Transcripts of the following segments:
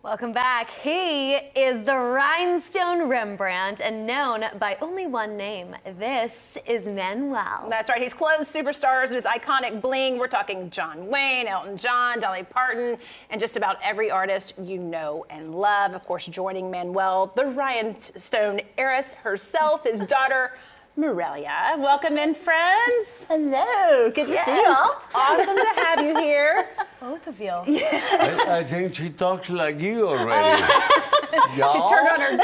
Welcome back. He is the Rhinestone Rembrandt and known by only one name. This is Manuel. That's right. He's clothed superstars with his iconic bling. We're talking John Wayne, Elton John, Dolly Parton, and just about every artist you know and love. Of course, joining Manuel, the Rhinestone heiress herself, his daughter, Morelia. Welcome in, friends. Hello, good to see you all. Awesome to have you here. Both of you. I think she talks like you already. She turned on her.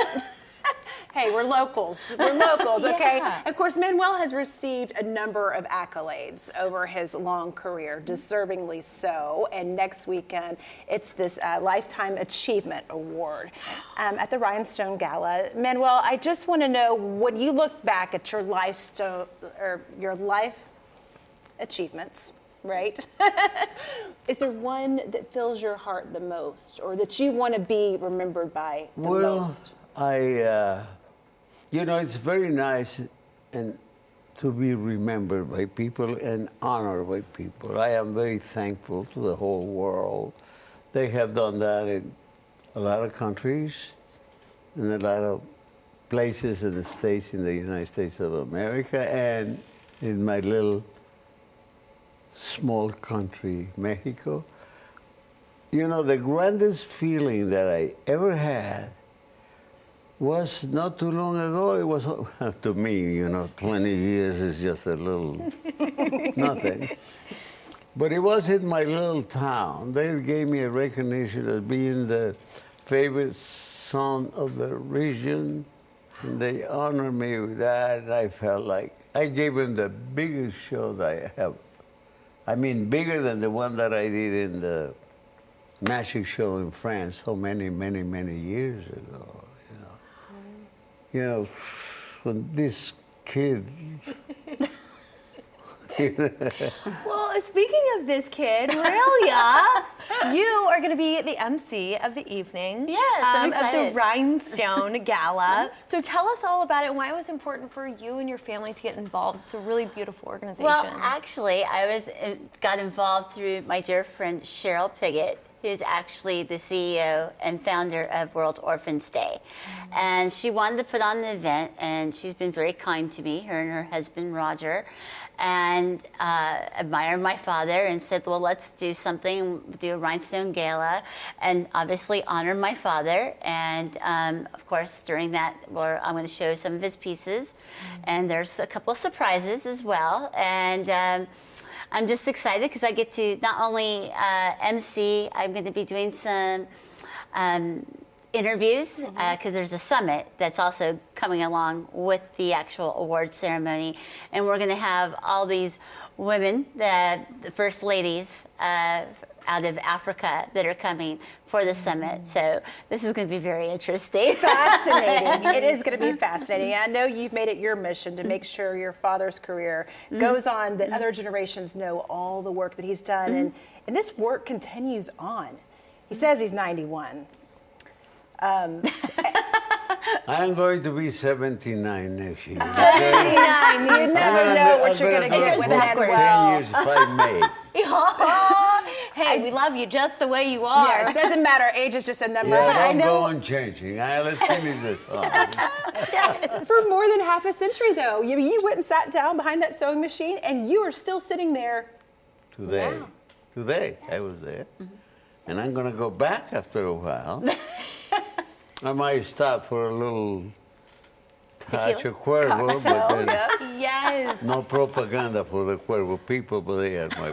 Hey, we're locals. We're locals, okay? Yeah. Of course, Manuel has received a number of accolades over his long career, deservingly so. And next weekend, it's this Lifetime Achievement Award at the Rhinestone Gala. Manuel, I just want to know, when you look back at your life achievements, right? Is there one that fills your heart the most, or that you want to be remembered by the most? You know, it's very nice and to be remembered by people and honored by people. I am very thankful to the whole world. They have done that in a lot of countries, in a lot of places in the States, in the United States of America, and in my little small country, Mexico. You know, the grandest feeling that I ever had was not too long ago. It was, to me, you know, 20 years is just a little nothing. But it was in my little town. They gave me a recognition as being the favorite son of the region. And they honored me with that. And I felt like I gave them the biggest show that I have. I mean, bigger than the one that I did in the magic show in France so many, many, many years ago. You know, when this kid. Well, speaking of this kid, Morelia, you are going to be the MC of the evening. Yes, I'm excited. Of the Rhinestone Gala. So tell us all about it and why it was important for you and your family to get involved. It's a really beautiful organization. Well, actually, I got involved through my dear friend Cheryl Piggott, who's actually the CEO and founder of World Orphans Day. And she wanted to put on the event, and she's been very kind to me, her and her husband, Roger, and admired my father and said, well, let's do something, do a Rhinestone Gala, and obviously honor my father. And of course, during that, I'm going to show some of his pieces, and there's a couple of surprises as well. And I'm just excited because I get to not only MC, I'm going to be doing some interviews because there's a summit that's also coming along with the actual award ceremony. And we're going to have all these women, the first ladies out of Africa that are coming for the summit. So this is going to be very interesting. Fascinating. It is going to be fascinating. I know you've made it your mission to make sure your father's career goes on, that other generations know all the work that he's done. And this work continues on. He says he's 91. I'm going to be 79 next year. 79. You never know what you're going to get with Manuel. 10 years if I may. Hey, we love you just the way you are. Yes, doesn't matter. Age is just a number. Yeah, but I don't know. go on changing. Let's finish this song. For more than half a century, though, you went and sat down behind that sewing machine, and you are still sitting there. Today. Wow. Today, I was there. And I'm going to go back after a while. I might stop for a little touch of Cuervo, but then yes. no propaganda for the Cuervo people, but they are my...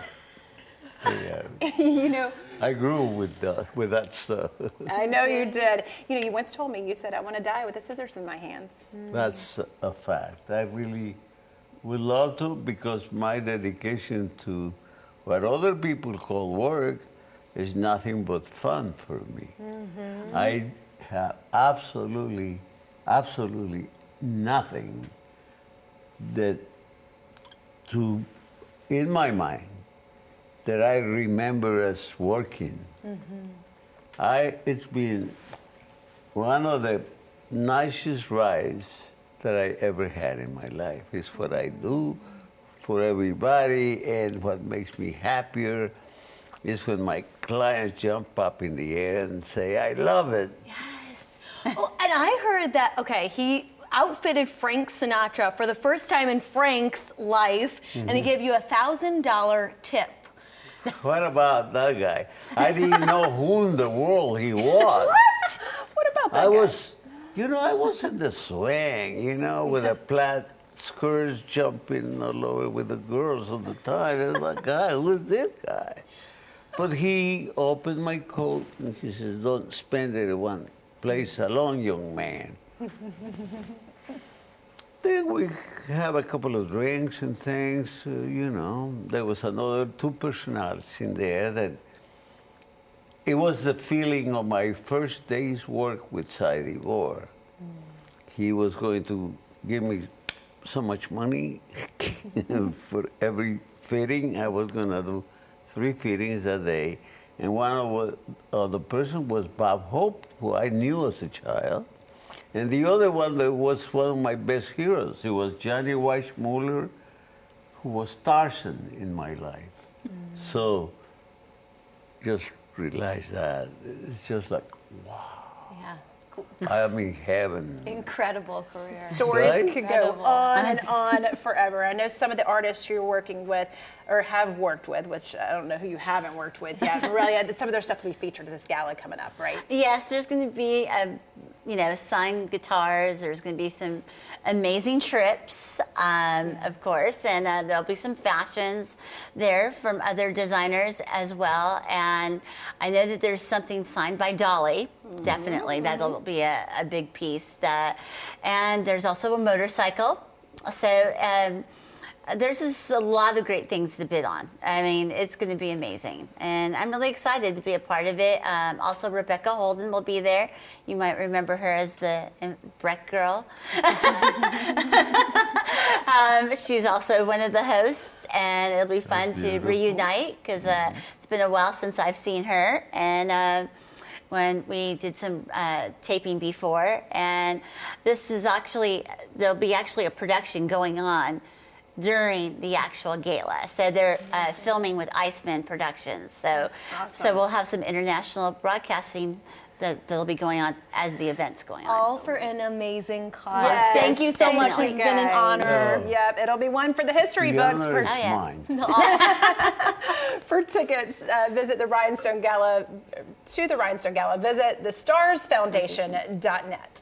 You know, I grew with that stuff. I know you did. You know, you once told me, you said, I want to die with the scissors in my hands. That's a fact. I really would love to, because my dedication to what other people call work is nothing but fun for me. I have absolutely nothing in my mind, that I remember as working. It's been one of the nicest rides that I ever had in my life. It's what I do for everybody and what makes me happier. is when my clients jump up in the air and say, I love it. Yes. Oh, and I heard that, okay, he outfitted Frank Sinatra for the first time in Frank's life, and he gave you a $1,000 tip. What about that guy? I didn't know who in the world he was. What? What about that I guy? was, I was in the swing, with a plaid skirts jumping all over with the girls all the time. And I was like, God, who is this guy? But he opened my coat and he says, don't spend it in one place alone, young man. Then we have a couple of drinks and things, There was another two personalities in there that it was the feeling of my first day's work with Tailor. He was going to give me so much money for every fitting. I was going to do 3 fittings a day. And one of the person was Bob Hope, who I knew as a child. And the other one that was one of my best heroes. It was Johnny Weissmuller, who was Tarzan in my life. So just realize that. It's just like, wow. Yeah. I'm in heaven. Incredible career. Stories Right? could go Incredible. on and on forever. I know some of the artists you're working with or have worked with, which I don't know who you haven't worked with yet, but really some of their stuff will be featured at this gala coming up, right? Yes, there's going to be, signed guitars. There's going to be some amazing trips, of course, and there'll be some fashions there from other designers as well. And I know that there's something signed by Dolly. Definitely, that'll be a big piece. And there's also a motorcycle. So there's just a lot of great things to bid on. I mean, it's going to be amazing. And I'm really excited to be a part of it. Also, Rebecca Holden will be there. You might remember her as the Breck girl. She's also one of the hosts, and it'll be fun to reunite because it's been a while since I've seen her. And when we did some taping before. And this is there'll be actually a production going on during the actual gala. So they're filming with Iceman Productions. So we'll have some international broadcasting that'll be going on as the event's going on. All for an amazing cause. Yes, Thank you so much. definitely. It's been an honor. Yep, it'll be one for the history books. honor is yeah. mine. For tickets, visit the Rhinestone Gala. To the Rhinestone Gala, visit thestarsfoundation.net.